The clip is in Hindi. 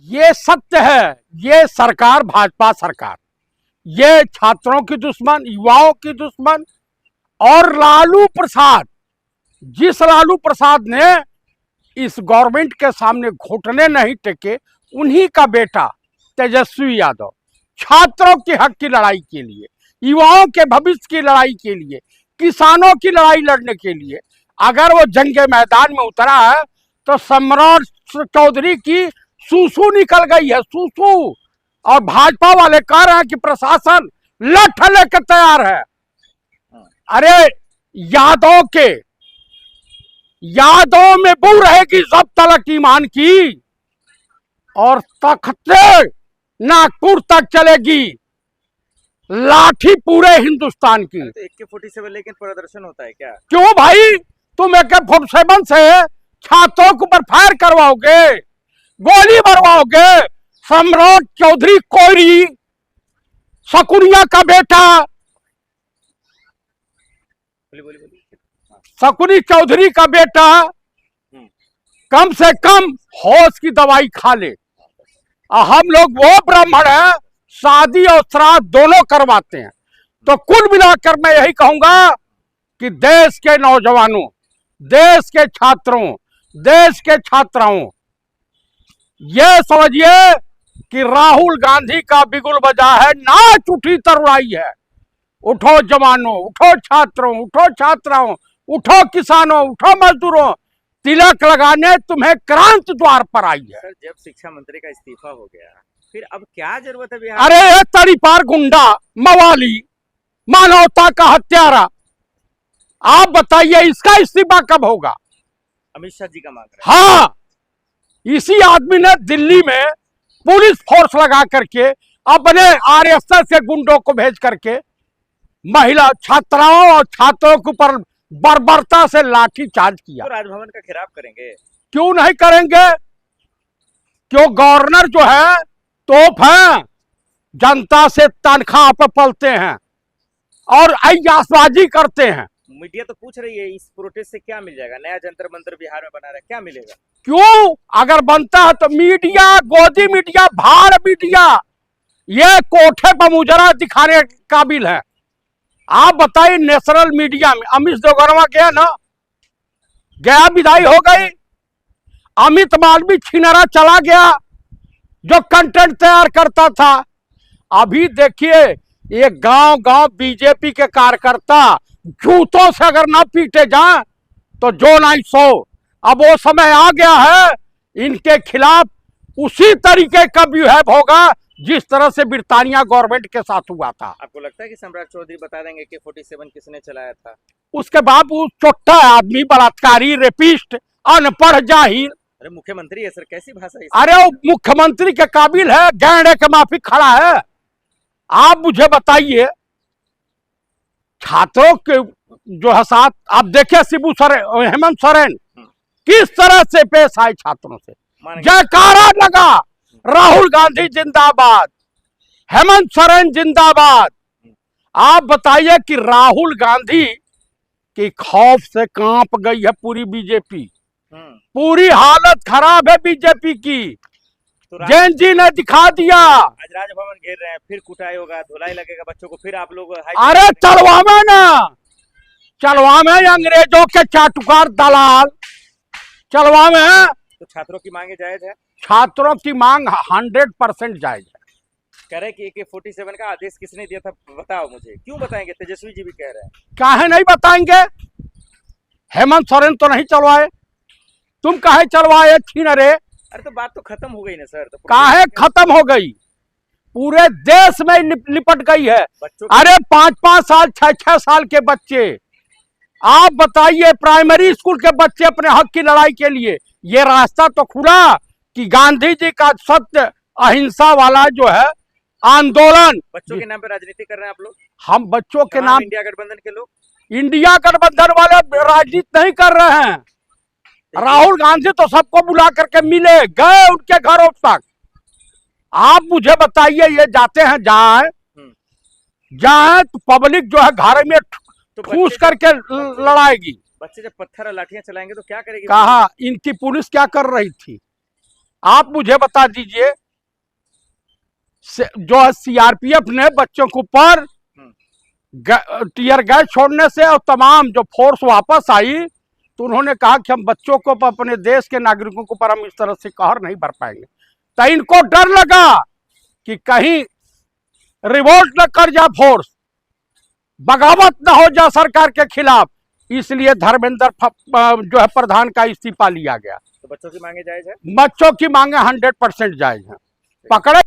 ये सत्य है। ये सरकार, भाजपा सरकार, ये छात्रों की दुश्मन, युवाओं की दुश्मन। और लालू प्रसाद, जिस लालू प्रसाद ने इस गवर्नमेंट के सामने घुटने नहीं टेके, उन्हीं का बेटा तेजस्वी यादव छात्रों के हक की लड़ाई के लिए, युवाओं के भविष्य की लड़ाई के लिए, किसानों की लड़ाई लड़ने के लिए अगर वो जंगे मैदान में उतरा है तो सम्राट चौधरी की सूसू निकल गई है, सूसू। और भाजपा वाले कह रहे हैं कि प्रशासन लठ लेकर तैयार है। अरे यादों में बू रहेगी जब तलक ईमान की, और तख्ते नागपुर तक चलेगी लाठी पूरे हिंदुस्तान की। तो AK-47 लेकिन प्रदर्शन होता है क्या? क्यों भाई, तुम AK-47 से छात्रों के ऊपर फायर करवाओगे, गोली मरवाओगे? सम्राट चौधरी कोयरी, शकुनिया का बेटा, शकुनी चौधरी का बेटा कम से कम होश की दवाई खा ले। हम लोग वो ब्राह्मण हैं, शादी और श्राद्ध दोनों करवाते हैं। तो कुल मिलाकर मैं यही कहूंगा कि देश के नौजवानों, देश के छात्रों, देश के छात्राओं, ये समझिए कि राहुल गांधी का बिगुल बजा है, नाच उठी तरुणाई है। उठो जवानों, उठो छात्रों, उठो छात्राओं, उठो किसानों, उठो मजदूरों, तिलक लगाने तुम्हें क्रांति द्वार पर आई है। सर, जब शिक्षा मंत्री का इस्तीफा हो गया, फिर अब क्या जरूरत है बिहार? अरे ये तड़ीपार गुंडा, मवाली, मानवता का हत्यारा, आप बताइए इसका इस्तीफा कब होगा? अमित शाह जी का मांग रहा है। हाँ, इसी आदमी ने दिल्ली में पुलिस फोर्स लगा करके अपने RSS के गुंडों को भेज करके महिला छात्राओं और छात्रों के ऊपर बर्बरता से लाठी चार्ज किया। तो राजभवन का घेराव करेंगे? क्यों नहीं करेंगे? क्यों? गवर्नर जो है तोप है, जनता से तनख्वाह पर पलते हैं और अय्यासबाजी करते हैं। मीडिया तो पूछ रही है इस प्रोटेस्ट से क्या मिल जाएगा? नया जंतर मंतर बिहार में बना रहा है, क्या मिलेगा? क्यों? अगर बनता है तो मीडिया, गोदी मीडिया, भाड़ मीडिया, ये कोठे पर मुजरा दिखाने काबिल है। आप बताइए, नेशनल मीडिया में अमित देवगनवा गया ना, गया, विदाई हो गई। अमित मालवीय छिनरा चला गया, जो कंटेंट तैयार करता था। अभी देखिए, ये गांव गांव बीजेपी के कार्यकर्ता जूतों से अगर ना पीटे जाएं तो जो नहीं सो। अब वो समय आ गया है, इनके खिलाफ उसी तरीके का बिहेव होगा जिस तरह से ब्रिटानिया गवर्नमेंट के साथ हुआ था। आपको लगता है कि सम्राट चौधरी बता देंगे कि AK-47 किसने चलाया था? उसके बाद वो चोट्टा आदमी, बलात्कारी, रेपिस्ट, अनपढ़, जाहिल। अरे मुख्यमंत्री है सर, कैसी भाषा है? अरे वो मुख्यमंत्री के काबिल है, गैंडे के माफी खड़ा है। आप मुझे बताइए, छात्रों के जो है साथ, आप देखिए शिबू सोरेन, हेमंत सोरेन किस तरह से पेश आए छात्रों से, जयकारा लगा, राहुल गांधी जिंदाबाद, हेमंत सोरेन जिंदाबाद। आप बताइए कि राहुल गांधी की खौफ से कांप गई है पूरी बीजेपी, पूरी हालत खराब है बीजेपी की। तो जैन जी ने दिखा दिया। आज राजभवन घेर रहे हैं, फिर कुटाई होगा, धुलाई लगेगा बच्चों को, फिर आप लोग अरे चलवावे ना, चलवावे, अंग्रेजों के चाटुकार दलाल चलवावे। तो छात्रों की मांगे जायज है? छात्रों की मांग 100% जायज है। कह रहे कि AK-47 का आदेश किसने दिया था, बताओ मुझे। क्यों बताएंगे? तेजस्वी जी भी कह रहे हैं। काहे नहीं बताएंगे? हेमंत सोरेन तो नहीं चलवाए, तुम काहे चलवाए छीनरे? अरे तो बात तो खत्म हो गई ना सर। तो काहे खत्म हो गई? पूरे देश में लिपट गई है। अरे 5-5 साल, 6-6 साल के बच्चे, आप बताइए, प्राइमरी स्कूल के बच्चे अपने हक की लड़ाई के लिए, ये रास्ता तो खुला कि गांधी जी का सत्य अहिंसा वाला जो है आंदोलन। बच्चों के नाम पे राजनीति कर रहे हैं आप लोग? हम बच्चों के नाम, इंडिया गठबंधन के लोग, इंडिया गठबंधन वाले राजनीति नहीं कर रहे हैं। राहुल गांधी तो सबको बुला करके मिले, गए उनके घरों तक। आप मुझे बताइए, ये जाते हैं जहां जहां तो पब्लिक जो है घर में ठूस करके लड़ाएगी। बच्चे जब पत्थर और लाठियां चलाएंगे तो क्या करेगी? कहा इनकी पुलिस क्या कर रही थी? आप मुझे बता दीजिए, जो है सीआरपीएफ ने बच्चों के ऊपर टीयर गैस छोड़ने से और तमाम जो फोर्स वापस आई, तो उन्होंने कहा कि हम बच्चों को, अपने देश के नागरिकों के ऊपर हम इस तरह से कहर नहीं भर पाएंगे। तो इनको डर लगा कि कहीं रिवोल्ट न कर जा फोर्स, बगावत न हो जा सरकार के खिलाफ, इसलिए धर्मेंद्र जो है प्रधान का इस्तीफा लिया गया। तो बच्चों की मांगे जायज है? बच्चों की मांगे 100% जायज है। पकड़े